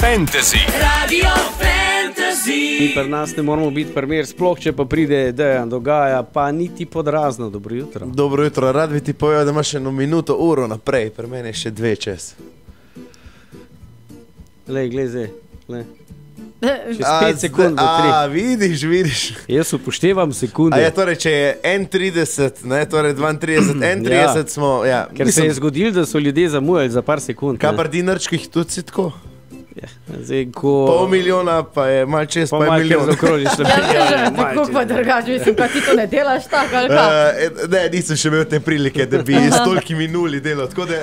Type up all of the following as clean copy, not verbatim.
Fantasy. Radio Fantasy. Mi pri nas ne moramo biti primer, sploh če pa pride Dejan Dogaja, pa niti pod razno. Dobro jutro. Dobro jutro, rad bi ti povedal, da imaš 1 minuto, uro naprej, pri meni je še 2 čez. Lej, glej, lej. Čez 5 sekund bo 3. Vidiš. Jaz upoštevam sekunde. A je torej, če je 1:30, ne, torej 32, 1:30 smo, ja. Ker se je zgodilo, da so ljudje zamujali za par sekund. Kaj pa dinarčkih tudi si tako? Ja, zdaj, ko... Pol milijona, pa je malo čez, pa je milijon. Tako pa drugače, mislim, pa ti to ne delaš tako, ali kaj? Ne, nisem še imel te prilike, da bi s tolkimi nuli delal. Tako da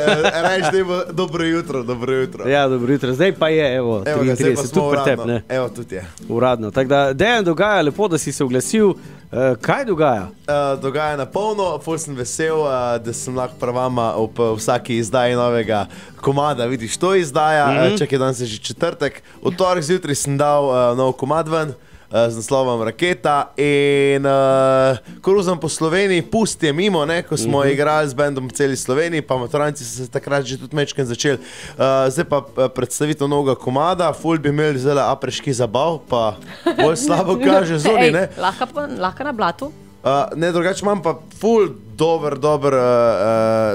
rajš, da je dobro jutro. Ja, dobro jutro. Zdaj pa je, evo 33, tudi pri tebi, ne? Evo, tudi je. Uradno. Tako da, Dejan Dogaja, lepo, da si se oglasil. Kaj dogaja? Dogaja na polno, ful sem vesel, da sem lahko pri vama ob vsaki izdaji novega komada. Vidiš, to izdaja, čakaj, danes je že četrtek. V torek zjutraj sem dal nov komad ven z naslovom Raketa in kruzam po Sloveniji, pusti je mimo, ne, ko smo igrali z bendom v celi Sloveniji, pa maturanci so se takrat že tudi mečken začeli. Zdaj pa predstavitev novega komada, ful bi imeli zelo apreški zabav, pa bolj slabo kaže zunaj, ne. Lahko na blatu? Ne, drugače imam pa ful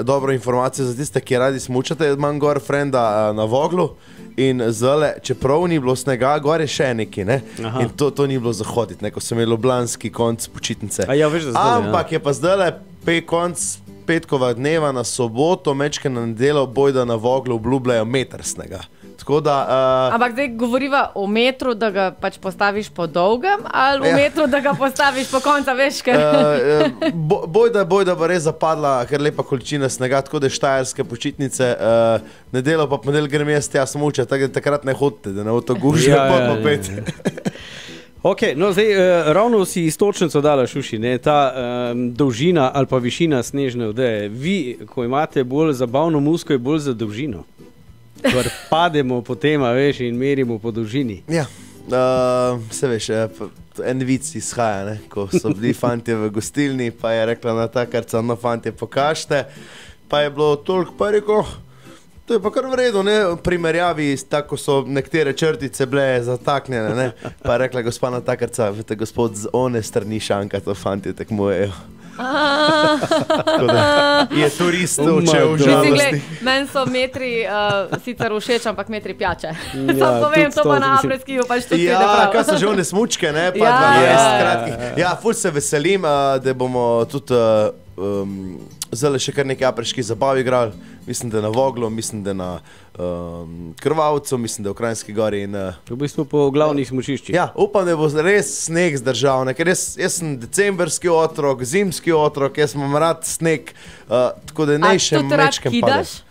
dobro informacijo za tiste, ki radi smučate. Imam gor frenda na Voglu in zale, čeprav ni bilo snega, gor je še neki, ne? In to ni bilo zahoditi, ne? Ko sem imel ljubljanski konc počitnice. Ja, veš, da zdaj, ampak je pa zdaj konc petkova dneva na soboto, mečke na nedeljo, bojda na Voglu obljubljajo meter snega. Tako da... Ampak zdaj govoriva o metru, da ga pač postaviš po dolgem, ali o metru, da ga postaviš po konca, veš, ker... Bojda bo res zapadla kar lepa količina snega, tako da štajerske počitnice, nedeljo pa ponedeljek grem jaz tja smučat, tako da takrat ne hodite, da ne bo to gužilo, pa pete. Ok, no zdaj, ravno si istočnico dala, Šuši, ne, ta dolžina ali pa višina snežne odeje. Vi, ko imate bolj zabavno musko, je bolj za dolžino. Kar pademo po tema, veš, in merimo po dolžini. Ja, se veš, en vic izhaja, ne, ko so bili fantje v gostilni, pa je rekla natakarca, no fantje, pokažite, pa je bilo toliko, pa je rekel, to je pa kar v redu, ne, v primerjavi, tako so nekatere črtice bile zataknjene, ne, pa je rekla gospa natakarca, vete, gospod, z one strani šanka, to fantje tekmujejo. Je turist učel v žalosti. Meni so metri sicer všeč, ampak metri pijače. Sam povem, to pa na Apres-Kiju pač tudi ne prav. Ja, kaj so že one smučke, ne, pa 12 kratkih. Ja, ful se veselim, da bomo tudi zdaj še kar nekaj apreških zabav igrali. Mislim, da na Voglu, mislim, da na Krvavcu, mislim, da v Kranjski gori. V bistvu po glavnih smučiščih. Ja, upam, da bo res sneg zdržal, ne, ker jaz sem decemberski otrok, zimski otrok, jaz imam rad sneg, tako da ne še mečkem padeš.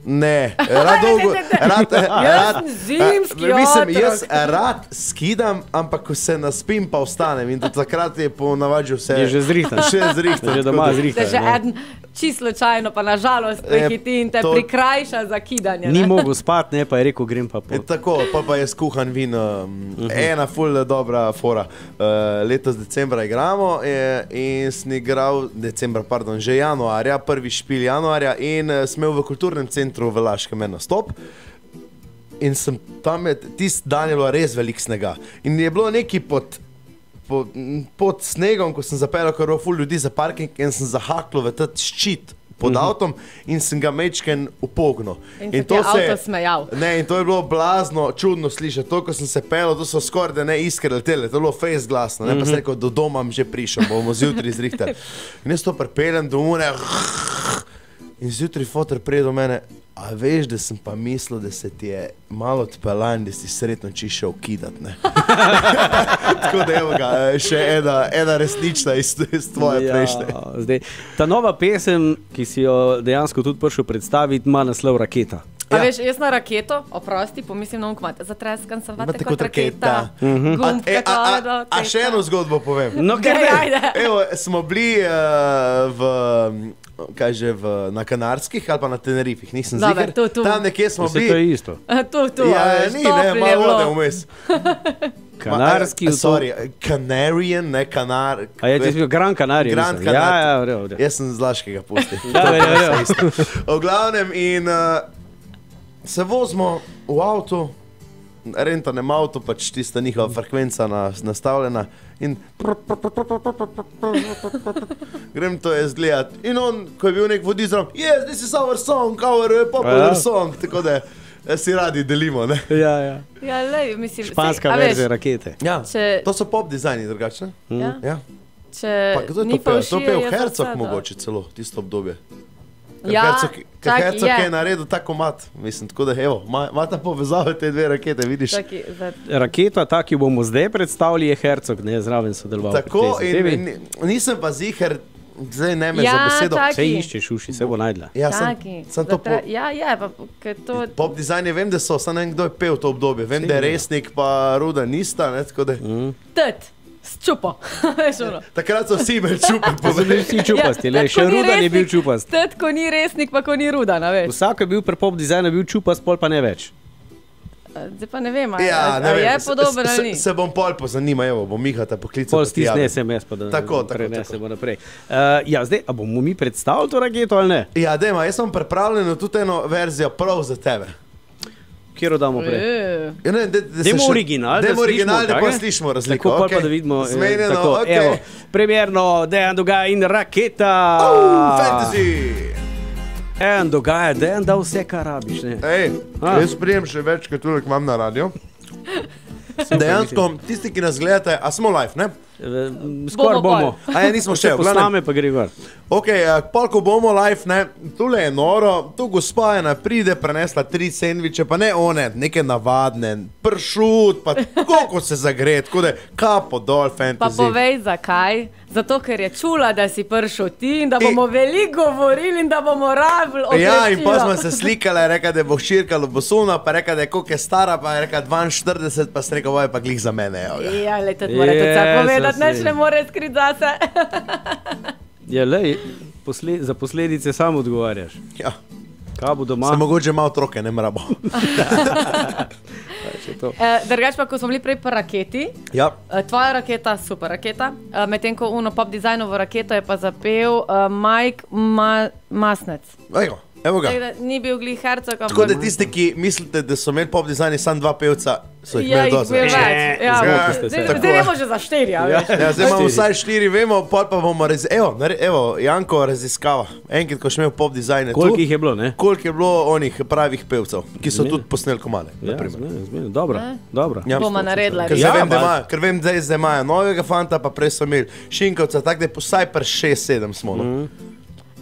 Ne, rad dolgo, jaz sem zimski otrok. Jaz rad skidam, ampak ko se naspim, pa ostanem in do takrat je po navadju vse. Je že zrihtan. Še zrihtan. Že doma zrihtan. Že eden čisto slučajno, pa nažalost prehiti in te prikrajša za kidanje. Ni mogel spati, ne, pa je rekel, grem pa pot. Tako, pa je skuhan vin, ena ful dobra fora. Letos decembra igramo in sem igral, že januarja, prvi špil januarja in sem imel v kulturnem centru v Laškem en nastop. In sem tam, tist dan je bilo res veliko snega. In je bilo neki pod snegom, ko sem zapeljal kar ful ljudi za parking in sem zahaklo v ta ščit pod avtom in sem ga mečken upognil. In se ti je avto smejal. Ne, in to je bilo blazno, čudno slišati. To, ko sem se peljal, to so skoraj da ne iskre letele, to je bilo fejst glasno. Ne, pa sem rekel, do doma že prišel, bomo zjutraj zrihtali. In jaz to pripeljem do une in zjutraj fotor prije do mene, a veš, da sem pa mislil, da se ti je malo odpelan, da si sretno čišel kidat, ne. Tako da evo ga, še ena resnična iz tvoje prejšnje. Zdaj, ta nova pesem, ki si jo dejansko tudi prišel predstaviti, ima naslov Raketa. A veš, jaz na raketo, oprosti, pomislim na umkmat, zatreskan sem vate kot raketa. Gumb, kako a še eno zgodbo povem. No, ajde. Evo, smo bili na Kanarskih ali pa na Tenerifih, nisem ziger. Tam nekje smo bili. Vse to je isto. Tu, ja, ni, ne, malo vode vmes. Kanarski. Sorry, Canarian, ne Kanar. A je ti bil Gran Canaria? Gran Canaria. Ja, jaz sem z Laškega pusti. V glavnem in se vozimo v avtu rentanem avtu, pač tista njihova frekvenca nastavljena in grem to jaz gledat. In on, ko je bil nek vodič zraven, yes, this is our song, our popular song, tako da si radi delimo, ne? Ja. Ja, lej, mislim, Španska verzija Rakete. Ja, to so pop dizajni drugačne. Ja. Če Pa kdo je ni to pel? To fovšija, pel je Herzog zasada. mogoče celo, tisto obdobje. Ja, čakaj, Herzog je naredil tako mat, mislim, tako da evo, ima ta povezave te dve rakete, vidiš. Raketa, ta, ki bomo zdaj predstavili, je Herzog, ne, zraven sodeloval. Tako in nisem pa ziher, zdaj ne me za besedo. Vse iščeš, uši, se bo najdla. Ja, sem to pop dizajn, vem, da so, samo ne vem, kdo je pel to obdobje. Vem, da je Resnik pa Ruda nista, ne, tako da... Tet, s čupo, veš ono. Takrat so vsi imeli čupe. Vsi čupasti, le, še Rudan je bil čupast. Tet, ko ni Resnik, pa ko ni Rudan, veš. Vsak je bil pri pop dizajnu bil čupast, pol pa ne več. Zdaj pa ne vem, ja, ali je podoben ali ni. Se bom pol pozanima, evo, bom Mihata poklical. Pol stisne SMS, pa da prenesemo naprej. Ja, zdaj, a bomo mi predstavili to raketo ali ne? Ja, dajmo, jaz sem pripravljen tudi eno verzijo prav za tebe. Kjero damo prej? Dajmo original, da pa slišimo razliko. Tako pa da vidimo. Zmenjeno, tako, okej. Evo, premjerno, Dejan Dogaj in Raketa. Fantasy! Dejan Dogaj, Dejan da vse, kar rabiš, ne? Ej, jaz prijem še več, kot tudi imam na radio. Dejansko, tisti, ki nas gledate, a smo live, ne? Skoro bomo. A ja, nismo še, Posname pa gre gor. Ok, pol ko bomo live, ne, tule je noro, tu gospa ena pride, prenesla 3 sendviče, pa ne one, neke navadne, pršut, pa koliko se zagre, tako da kapo dol, fantasy. Pa povej zakaj, zato ker je čula, da si prišel ti in da bomo veliko govorili in da bomo rabili obvestilo. Ja, in pa smo se slikali, reka, da bo širkalo bosuna, pa reka, da je koliko je stara, pa je reka 42, pa se reka, vaj pa glih za mene. Ja, le, tudi mora tudi vsak povedati, neč ne more skriti zase. Ja, lej, za posledice sam odgovarjaš. Ja. Kaj bo doma? Se mogoče malo otroke, ne mrabo. Drugač pa, ko smo bili prej pri raketi, ja. Tvoja raketa, super raketa, medtem ko uno pop dizajnovo raketo je pa zapel Mike Masnec. Evo ga. Ni bil glih Herzog. Tako da tisti, ki mislite, da so imeli pop dizajni samo 2 pevca, so jih imeli dosti. Zdaj vemo že za 4, ja, veš. Ja, zdaj imamo vsaj 4, vemo, pol pa bomo evo, Janko raziskava. Enkrat, ko še imel pop dizajne. Koliko jih je bilo, ne? Koliko je bilo onih pravih pevcev, ki so tudi posneli komade. Ja, zmeni, dobro. Bomo naredila. Ker vem, da zdaj imajo novega fanta, pa prej so imeli Šinkovca, tako da vsaj pri 6-7 smo.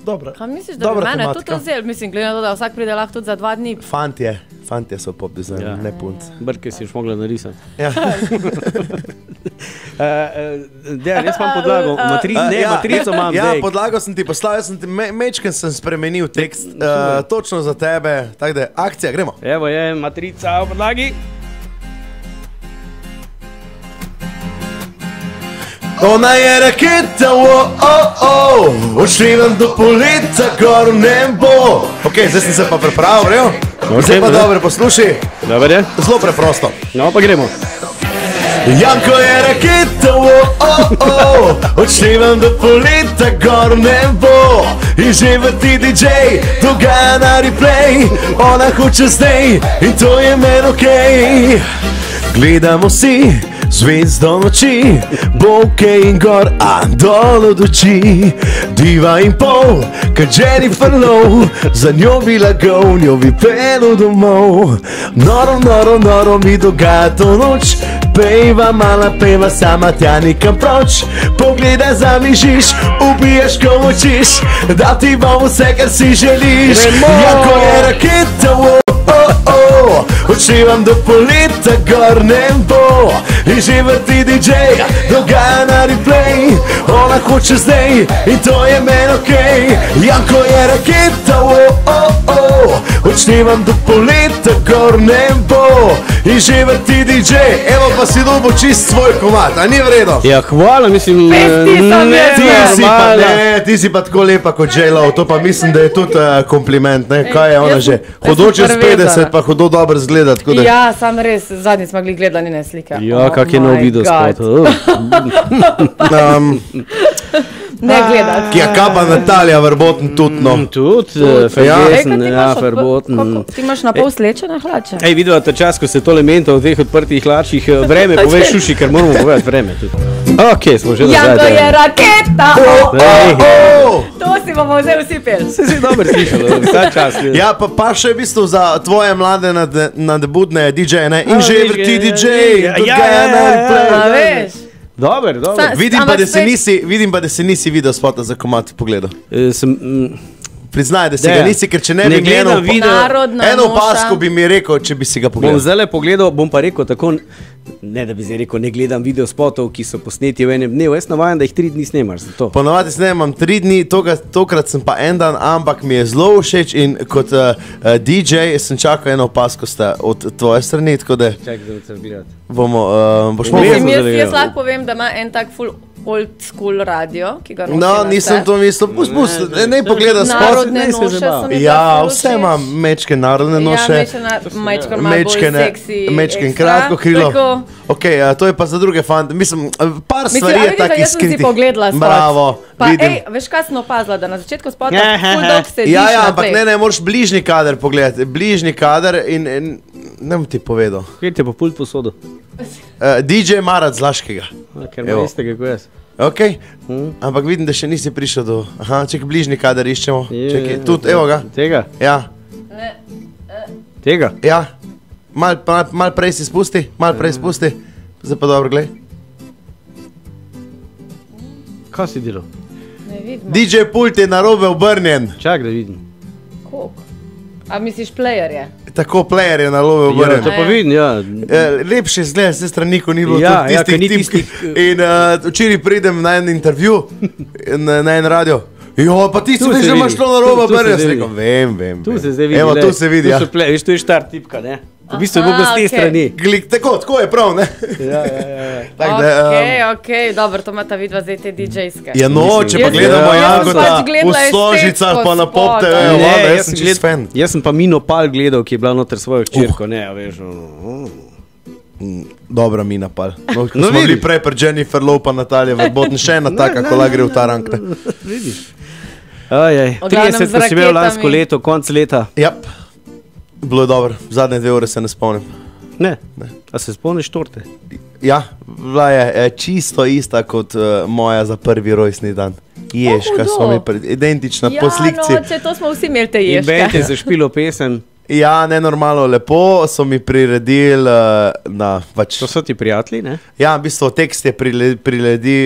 Dobro. Kaj misliš, da bi mene tudi vzel? Mislim, gledam, da vsak pride lahko tudi za 2 dni. Fantje so pop dizajn, ne punc. Brke si još mogla narisati. Ja. Dejan, jaz imam podlago. Matrico imam zdaj. Ja, podlago sem ti poslal, mečken sem spremenil tekst, točno za tebe. Tako da, akcija, gremo. Evo je matrica v podlagi. Ona je raketa, odšlivam do poleta, gor v nebo. Ok, zdaj sem se pa pripravil, vrejo? Zdaj pa dobro, posluši. Dobar je. Zelo preprosto. No, pa gremo. Janko je raketa, odšlivam do poleta, gor v nebo. In živa ti DJ, dogaja na replay. Ona hoče zdaj in to je meni okej. Gledamo si zvezdo noči, bokej in gor, a dol od oči. Diva in pol, kad Jennifer Love, za njo bi lagal, njo bi pelil domov. Noro mi dogaja to noč, peva, mala peva, sama tja nikam proč. Pogledaj, zamižiš, ubijaš, ko močiš, da ti bom vse, kar si želiš. Janko je raketa, odšlivam do poleta, gor nebo. In živa ti DJ, dogaja na replay. Ona hoče zdaj in to je meni okej. Janko je raketa, odšlivam do poleta, gor nebo. In živa ti DJ, evo pa si dobil čist svoj komad, a ni vredo? Ja, hvala, mislim, ti si pa tako lepa kot J-Lo, to pa mislim, da je tudi kompliment, ne? Kaj je ona že? Hudo čez 50, pa hudo dobro zgleda. Ja, sam res, zadnji smo gledali gledali njene slike. Ja, kak je nov video spot. Ne gledati. Ki je kapa Natalija Verboten tudi, no. Tudi, Ej, Ferguson, kaj ti ja, imaš Verboten. Ti imaš na pol slečene hlače? Ej, videla ta čas, ko se tole menta v teh odprtih hlačih, vreme, povej Šuši, ker moramo povedati vreme tudi. Ok, smo že nazaj. Janko je raketa! To si bomo zdaj vsi peli. Si dobro slišala, ta čas. Ja, pa še v bistvu za tvoje mlade nadebudne DJ-je, ne? In že vrti DJ, A veš? Dober. Vidim pa, da si nisi video spota za komad pogledal. Priznaj, da si Da. ga nisi, ker če ne bi gledam gledal video. Narodna eno noša. opasko bi mi rekel, če bi si ga Bom pogledal. zdaj pogledal, bom pa rekel tako, ne da bi zdaj rekel, ne gledam video spotov, ki so posneti v enem dnevu. Jaz navajam, da jih 3 dni snemaš. Zato. Ponovadi snemam 3 dni, tokrat sem pa en dan, ampak mi je zelo všeč in kot DJ sem čakal eno opasko od tvoje strani, tako da Čakaj, da bom gledati. boš Bom mogel. jaz- Jaz lahko povem, da ima en tak full old school radio, ki ga nosi No, na nisem vse. to mislil, ne pogleda spot. Narodne ne se noše zabavaj. so mi Ja, ful vse všeč. imam, mečke narodne noše. Ja, mečkar malo bolj seksi. Mečken ekstra. kratko krilo. Tako. Ok, to je pa za druge fante. Mislim, par Mislim, stvari a je vidiš, da takih jaz sem si skritih. pogledala spot. Bravo, Pa, vidim. ej, veš kaj sem opazila, da na začetku spota Ja, full dolg sediš Ja, na ampak tleh. ne, moraš bližnji kader pogledati. Bližnji kader in ne bom ti povedal. Kaj ti je pa pult posodo? DJ Marat z Laškega. Ker Evo. ima istega kot jaz. Ok, ampak vidim, da še nisi prišel do... Aha, čekaj, bližnji kader iščemo. Čekaj, Je, tudi, evo ga. Tega? Ja, Tega? ja. Mal prej si spusti, mal prej spusti. Zdaj pa dobro, glej. Kaj si delal? Ne vidim. DJ pult je narobe obrnjen. Čak, da vidim. Koliko? A misliš player je? Tako player je narobe Ja, obrnjen. to pa vidim, ja. Lepše zgleda, se strani, ko ni bilo Ja, tudi ja, tistih ko ni tipk. tistih, In včeraj pridem na en intervju, na en radio. Jo, pa ti si Tu veš, se da imaš vidi. to narobe Tu se obrnjen. zdaj Rekel, vem. Tu se zdaj vidi. Evo, glej. tu se vidi, ja. Tu so veš, tu je štart tipka, ne? V bistvu je Aha, mogoče s te okej. strani. Glik, tako je prav, ne? Ja. Tako da, Ok, dobro, to ima ta vidva zdaj te DJ-ske. Ja, no, če pa Jaz- gledamo jaz sem Jagota pač gledala v Stožicah pa na Pop TV, estetsko Ne, jaz sem čist fan. jaz sem pa Mino Pal gledal, ki je bila noter svojo hčerko, ne, a veš. Dobra mina pal. No, ko No, smo bili vidiš. prej pri Jennifer Love pa Natalija Verboten, še ena taka, ko la gre v ta rank. Ne? Ajaj, V glavnem 30 z pa si imel raketami. lansko leto, konc leta. Yep. Bilo je dobro, zadnje 2 ure se ne spomnim. Ne, a se spomniš torte? Ja, bila je čisto ista kot moja za prvi rojstni dan. Ježka so mi identična Ja, po slikci. no, če to smo vsi imeli te In bend je ježke. zašpilo pesem, Ja, nenormalno lepo so mi priredili na pač. to so ti prijatelji, ne? Ja, v bistvu tekst je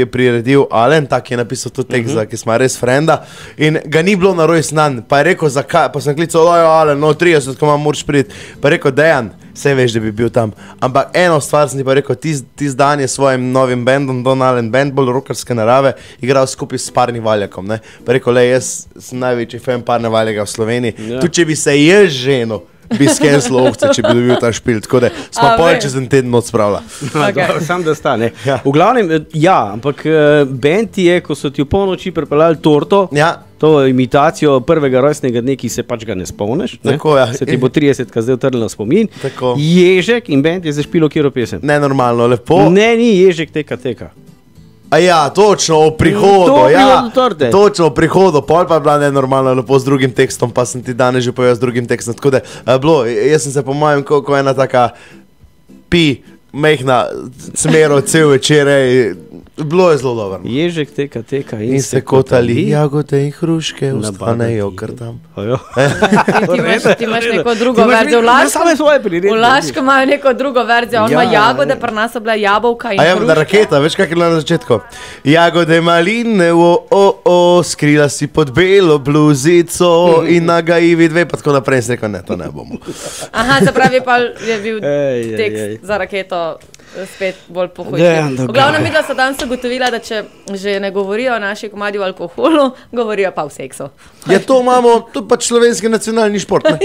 priredil Alen, tak je napisal tudi tekst, ki smo res frenda. In ga ni bilo na rojstni dan, pa je rekel, zakaj, pa sem klical, Alen, no 30, ko imam moraš priti. Pa je rekel, Dejan, vse veš, da bi bil tam. Ampak eno stvar sem ti pa rekel, ti dan je s svojim novim bendom, Don Allen Band, bolj rockerske narave, igral skupaj s Parni Valjakom. Ne? Pa je rekel, le, jaz sem največji fan Parne Valjaka v Sloveniji. Ja. Tudi če bi se jaz ženil, bi skenil ovce, če bi dobil ta špil. Tako da smo A, pol veš. čez en teden odspravila. Okay. Sam da sta, ne. Ja. V glavnem, ja, ampak bend je, ko so ti v polnoči pripeljali torto, Ja. to imitacijo prvega rojstnega dne, ki se pač ga ne spomniš. Ne? Tako, ja. Se ti bo 30, zdaj utrl na spomin. Tako. Ježek in bend je zašpilo kjero pesem. Nenormalno, lepo. Ne, ni ježek teka. A ja, točno v prihodu. To bi Ja, bilo do torte. točno v prihodu, pol pa je bila nenormalno lepo z drugim tekstom, pa sem ti danes že povedal z drugim tekstom. Tako da, bilo, jaz sem se po mojem, ko ena taka mehna smero cel večer, bilo je zelo dobro. Ježek teka In se kotali jagode in hruške, ustanejo kar tam. Ajo. Ti imaš neko drugo verzijo. Same svoje priredbe. V Laškem imajo neko drugo verzijo, on ima Ja, jagode, pri nas so bile jabolka in A ja, da hruške. raketa, veš kak je bila na začetku? Jagode maline, skrila si pod belo bluzico in nagajivi dve, pa tako naprej sem rekel, ne, to ne bomo. Aha, se pravi, pa je bil Ej, tekst ej. za raketo spet bolj Dejan pohojšen. Dogaj. V glavnem mi so danes ugotovila, da če že ne govorijo o naši komadi o alkoholu, govorijo pa o seksu. Ja, to imamo, to je pač slovenski nacionalni šport. Ne?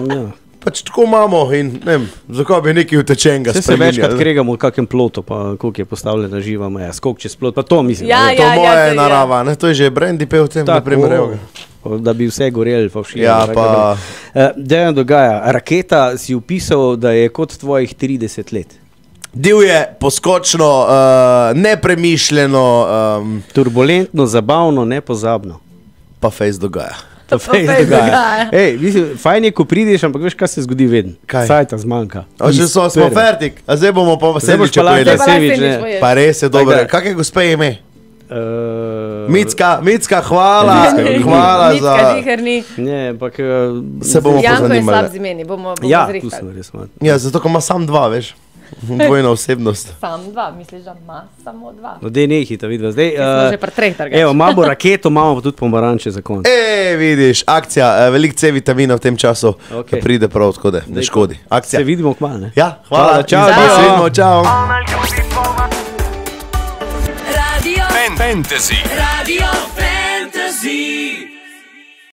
Ja. Pač tako imamo in ne vem, zakaj bi nekaj utečenega Vse se večkrat kregamo v kakem plotu, pa koliko je postavljena živa meja, skok čez plot, pa to mislim. Ja, ne. To ja, moja to je je. narava, ne? To je že Brandy pel v tem, Tako, naprimer, evo ga. da bi vse goreli, pa všeč. Ja, pa- Dejan dogaja, raketa si upisal, da je kot tvojih 30 let. Divje, poskočno, nepremišljeno, Turbulentno, zabavno, nepozabno. pa fejs dogaja. To fejs dogaja. Ej, mislim, fajn je, ko prideš, ampak veš, kaj se zgodi vedno. Kaj? Sajta zmanjka. A že smo fertik, a zdaj bomo pa Zdaj boš sendviče pa lahko pojedli. sendvič, ne. poješ. Pa res je dobro. Tako da- Kak je gospe ime? Micka. Micka, hvala, hvala Nitka, za... ziher ni. Ne, ampak... Se bomo Janko je pozanimali. slab z imeni, bomo Ja, tu zrihtali. sem res malo. Ja, zato, ko ima sam dva, veš. Dvojna osebnost. Sam dva, misliš, da ima samo dva. No, dej nehita, vidva. Zdaj, Smo že pri treh trgač. evo, imamo raketo, imamo pa tudi pomaranče za konec. Vidiš, akcija, veliko C vitamina v tem času Okej. pride prav, tako da ne škodi. Akcija. Se vidimo kmalu, ne? Ja, hvala, čau, Izdi, se čau. vidimo, čau. Radio Fantasy. Radio Fantasy.